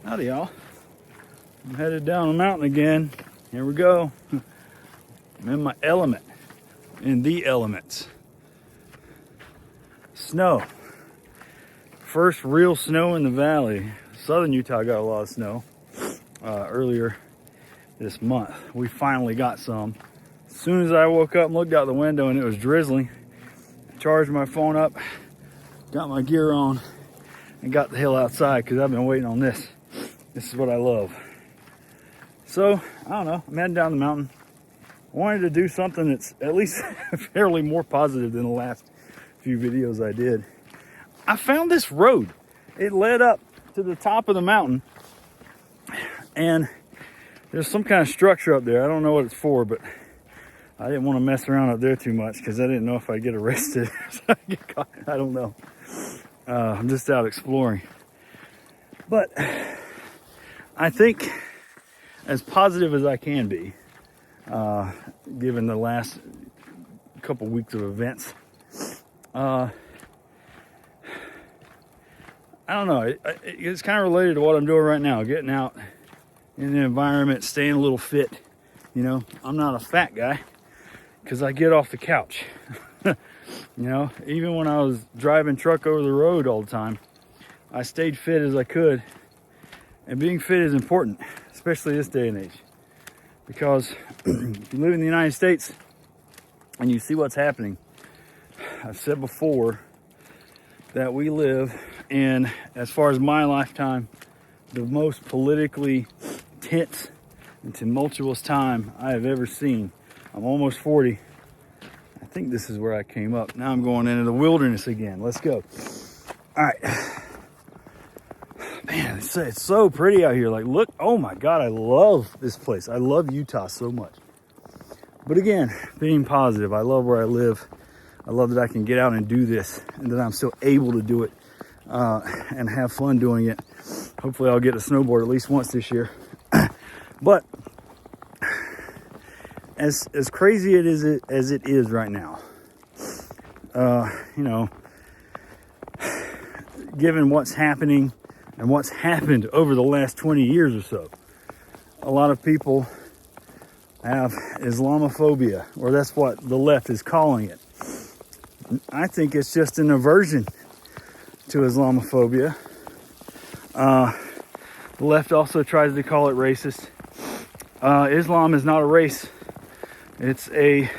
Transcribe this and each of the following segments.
Howdy, y'all. I'm headed down the mountain again. Here we go. I'm in my element, in the elements. Snow. First real snow in the valley. Southern Utah got a lot of snow earlier this month. We finally got some. As soon as I woke up and looked out the window and it was drizzling, I charged my phone up, got my gear on, and got the hell outside because I've been waiting on this. This is what I love. So, I don't know, I'm heading down the mountain. I wanted to do something that's at least fairly more positive than the last few videos I did. I found this road. It led up to the top of the mountain, and there's some kind of structure up there. I don't know what it's for, but I didn't want to mess around up there too much because I didn't know if I'd get arrested. I don't know. I'm just out exploring. But I think, as positive as I can be, given the last couple weeks of events, I don't know. It's kind of related to what I'm doing right now, getting out in the environment, staying a little fit. You know, I'm not a fat guy because I get off the couch. You know, even when I was driving truck over the road all the time, I stayed fit as I could. And being fit is important, especially this day and age. Because if you live in the United States and you see what's happening, I've said before that we live in, as far as my lifetime, the most politically tense and tumultuous time I have ever seen. I'm almost 40. I think this is where I came up. Now I'm going into the wilderness again. Let's go. All right. Man, it's so pretty out here. Like, look, oh my God, I love this place. I love Utah so much. But again, being positive, I love where I live. I love that I can get out and do this and that I'm still able to do it and have fun doing it. Hopefully I'll get to snowboard at least once this year. But as crazy as it is right now, you know, given what's happening and what's happened over the last 20 years or so, a lot of people have Islamophobia, or that's what the left is calling it. I think it's just an aversion to Islamophobia. The left also tries to call it racist. Islam is not a race. It's I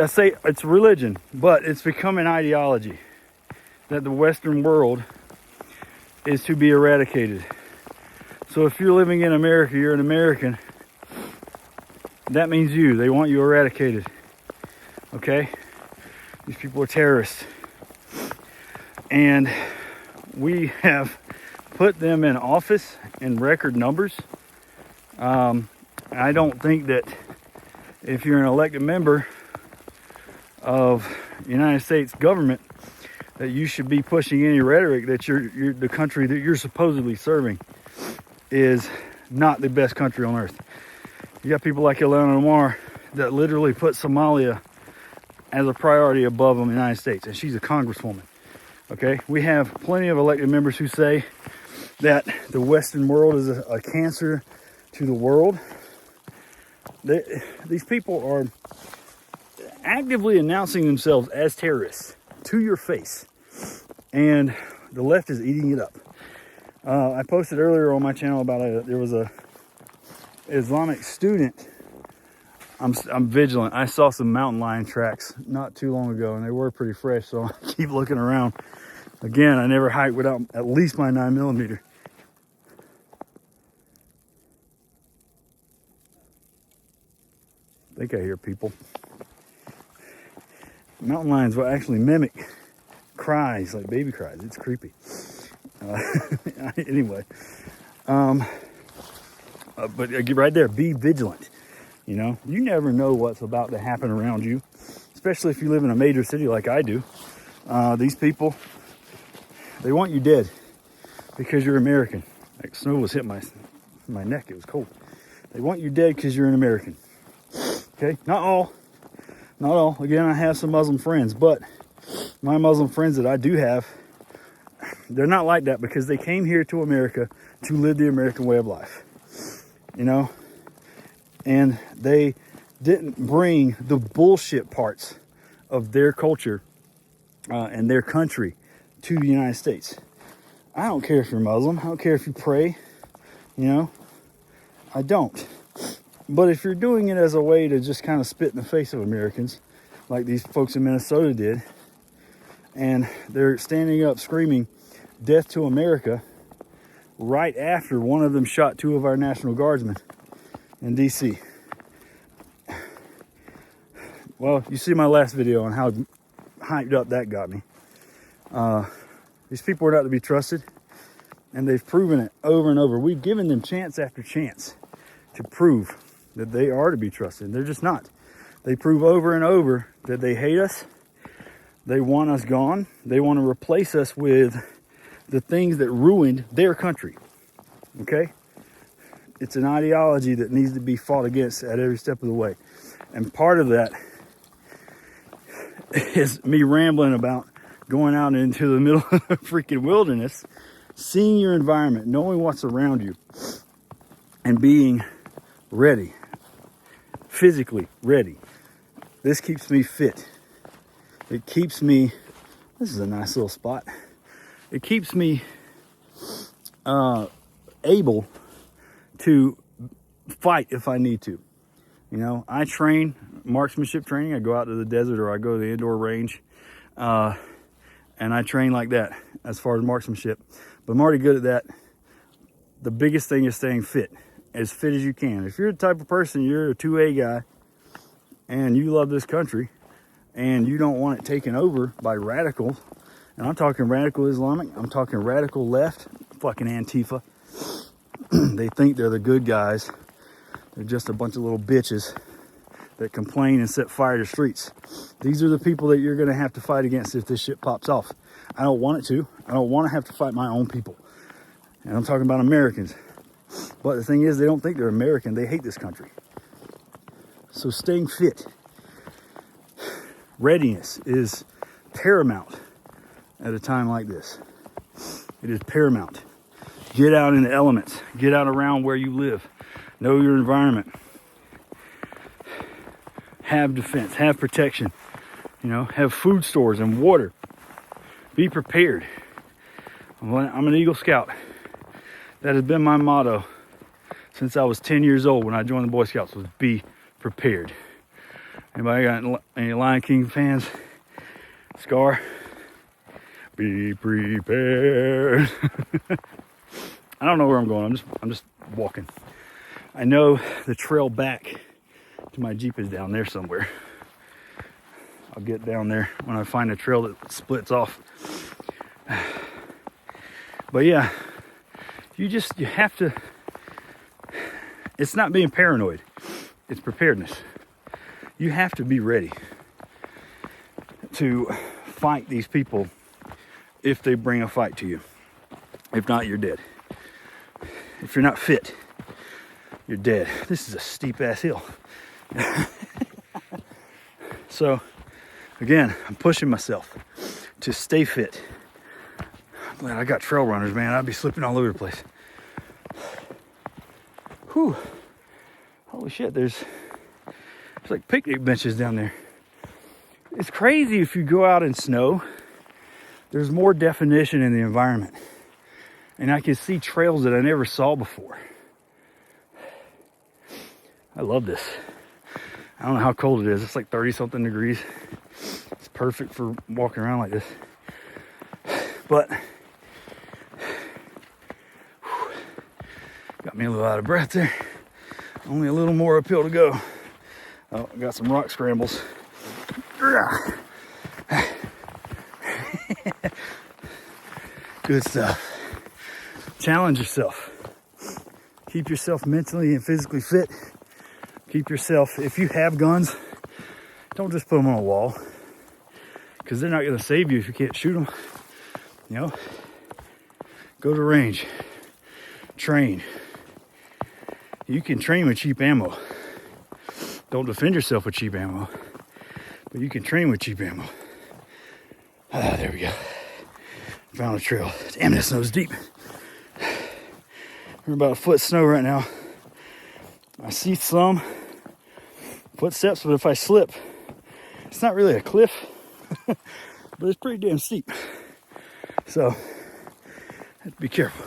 say it's religion, but it's become an ideology that the Western world is to be eradicated. So if you're living in America, you're an American. That means you. They want you eradicated. Okay? These people are terrorists. And we have put them in office in record numbers. I don't think that if you're an elected member of the United States government, that you should be pushing any rhetoric that you're the country that you're supposedly serving is not the best country on earth. You got people like Ilhan Omar that literally put Somalia as a priority above the United States, and she's a congresswoman. Okay, we have plenty of elected members who say that the Western world is a cancer to the world. These people are actively announcing themselves as terrorists to your face, and the left is eating it up. I posted earlier on my channel about there was a Islamic student. I'm vigilant. I saw some mountain lion tracks not too long ago, and they were pretty fresh, so I keep looking around. Again, I never hike without at least my 9mm. I think I hear people. Mountain lions will actually mimic cries, like baby cries. It's creepy. Anyway, but right there, be vigilant. You know, you never know what's about to happen around you, especially if you live in a major city like I do. These people, they want you dead because you're American. Like, snow was hitting my neck. It was cold. They want you dead because you're an American. Okay, not all. Again, I have some Muslim friends, but my Muslim friends that I do have, They're not like that because they came here to America to live the American way of life, you know? And they didn't bring the bullshit parts of their culture and their country to the United States. I don't care if you're Muslim. I don't care if you pray, you know? I don't. But if you're doing it as a way to just kind of spit in the face of Americans, like these folks in Minnesota did, and they're standing up screaming, "Death to America," right after one of them shot 2 of our National Guardsmen in DC. Well, you see my last video on how hyped up that got me. These people are not to be trusted, and they've proven it over and over. We've given them chance after chance to prove that they are to be trusted. They're just not. They prove over and over that they hate us. They want us gone. They want to replace us with the things that ruined their country. Okay? It's an ideology that needs to be fought against at every step of the way. And part of that is me rambling about going out into the middle of the freaking wilderness, seeing your environment, knowing what's around you, and being ready, physically ready. This keeps me fit. It keeps me, this is a nice little spot. It keeps me able to fight if I need to. You know, I train marksmanship training. I go out to the desert or I go to the indoor range. And I train like that as far as marksmanship. But I'm already good at that. The biggest thing is staying fit as you can. If you're the type of person, you're a 2A guy, and you love this country, and you don't want it taken over by radicals, and I'm talking radical Islamic, I'm talking radical left, fucking Antifa. They think they're the good guys. They're just a bunch of little bitches that complain and set fire to streets. These are the people that you're going to have to fight against if this shit pops off. I don't want it to. I don't want to have to fight my own people. And I'm talking about Americans. But the thing is, they don't think they're American. They hate this country. So staying fit, readiness is paramount at a time like this. It is paramount. Get out in the elements. Get out around where you live. Know your environment. Have defense. Have protection. You know, have food stores and water. Be prepared. I'm an Eagle Scout. That has been my motto since I was 10 years old when I joined the Boy Scouts, was be prepared. Anybody got any Lion King fans? Scar? Be prepared. I don't know where I'm going. I'm just walking. I know the trail back to my Jeep is down there somewhere. I'll get down there when I find a trail that splits off. But yeah, you have to, it's not being paranoid, it's preparedness. You have to be ready to fight these people if they bring a fight to you. If not, you're dead. If you're not fit, you're dead. This is a steep ass hill. So again, I'm pushing myself to stay fit. I'm glad I got trail runners, man. I'd be slipping all over the place. Whew. Holy shit, there's like picnic benches down there. It's crazy if you go out in snow. There's more definition in the environment. And I can see trails that I never saw before. I love this. I don't know how cold it is. It's like 30 something degrees. It's perfect for walking around like this. But got me a little out of breath there. Only a little more uphill to go. Oh, I got some rock scrambles. Good stuff. Challenge yourself. Keep yourself mentally and physically fit. Keep yourself, if you have guns, don't just put them on a wall, because they're not going to save you if you can't shoot them. You know, go to range, train. You can train with cheap ammo. Don't defend yourself with cheap ammo, but you can train with cheap ammo. There we go. Found a trail. Damn, that snow's deep. We're about a foot of snow right now. I see some footsteps, but if I slip, it's not really a cliff, but it's pretty damn steep. So, have to be careful.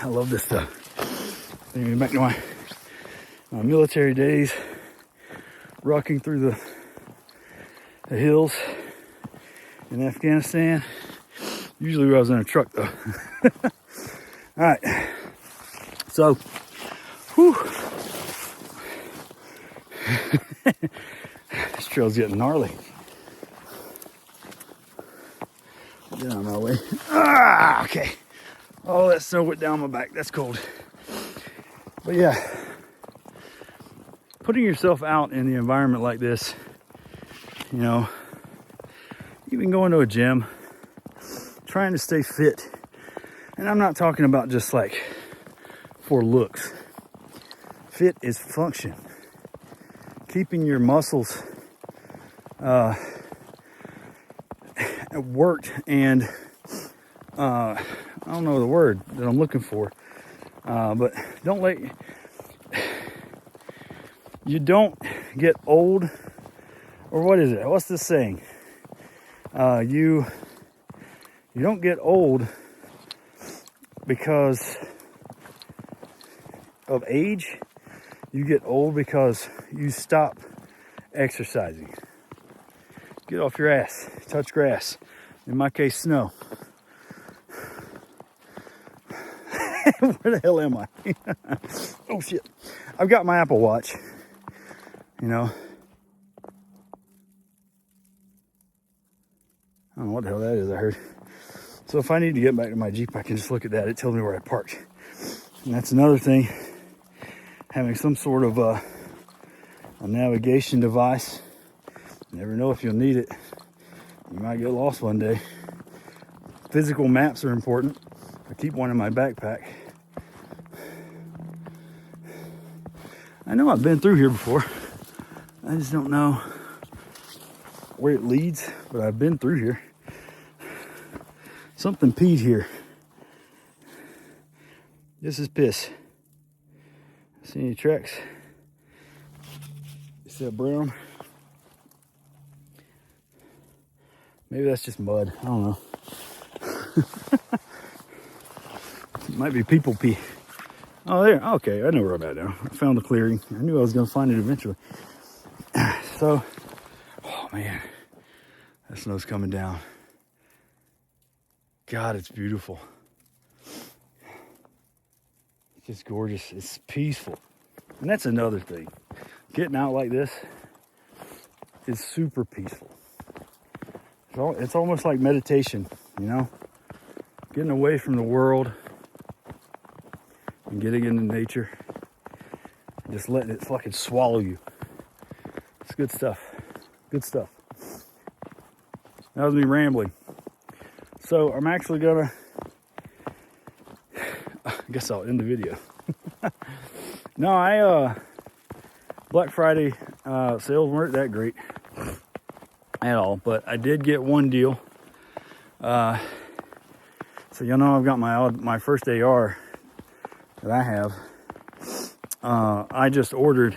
I love this stuff. Thinking back to my military days, rocking through the hills in Afghanistan. Usually I was in a truck though. All right, so, whew. This trail's getting gnarly. Get out of my way. Ah, okay. Oh, that snow went down my back. That's cold. But yeah, putting yourself out in the environment like this, you know, even going to a gym, trying to stay fit. And I'm not talking about just like for looks. Fit is function. Keeping your muscles worked and I don't know the word that I'm looking for, but you don't get old, or what is it? What's the saying? You don't get old because of age. You get old because you stop exercising. Get off your ass, touch grass. In my case, snow. Where the hell am I? Oh shit. I've got my Apple Watch. You know. I don't know what the hell that is, I heard. So if I need to get back to my Jeep, I can just look at that. It tells me where I parked. And that's another thing. Having some sort of a navigation device. You never know if you'll need it. You might get lost one day. Physical maps are important. I keep one in my backpack. I know I've been through here before. I just don't know where it leads, but I've been through here. Something peed here. This is piss. See any tracks? Is that brown? Maybe that's just mud. I don't know. It might be people pee. Oh, there. Okay, I know where I'm at now. I found the clearing. I knew I was going to find it eventually. So, oh man, that snow's coming down. God, it's beautiful. It's just gorgeous. It's peaceful. And that's another thing. Getting out like this is super peaceful. It's almost like meditation, you know? Getting away from the world and getting into nature. Just letting it fucking swallow you. It's good stuff. Good stuff. That was me rambling. So I'm actually gonna, I guess I'll end the video. No, Black Friday sales weren't that great at all, but I did get one deal. So you know, I've got my first AR that I have. I just ordered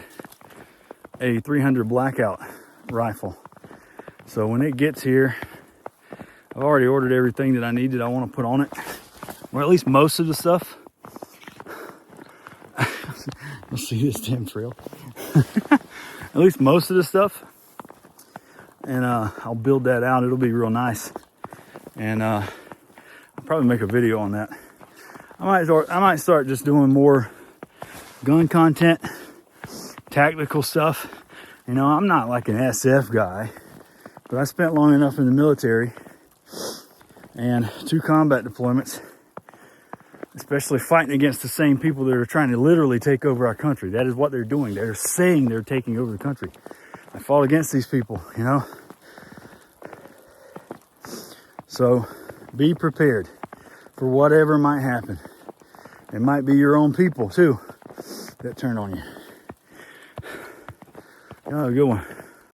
a 300 blackout rifle. So when it gets here, I've already ordered everything that I needed. I want to put on it, or at least most of the stuff. You'll see this damn trail. At least most of the stuff, and I'll build that out. It'll be real nice, and I'll probably make a video on that. I might start just doing more gun content, tactical stuff. You know, I'm not like an SF guy, but I spent long enough in the military and 2 combat deployments, especially fighting against the same people that are trying to literally take over our country. That is what they're doing. They're saying they're taking over the country. I fought against these people, you know. So be prepared for whatever might happen. It might be your own people too that turn on you. Y'all have a good one.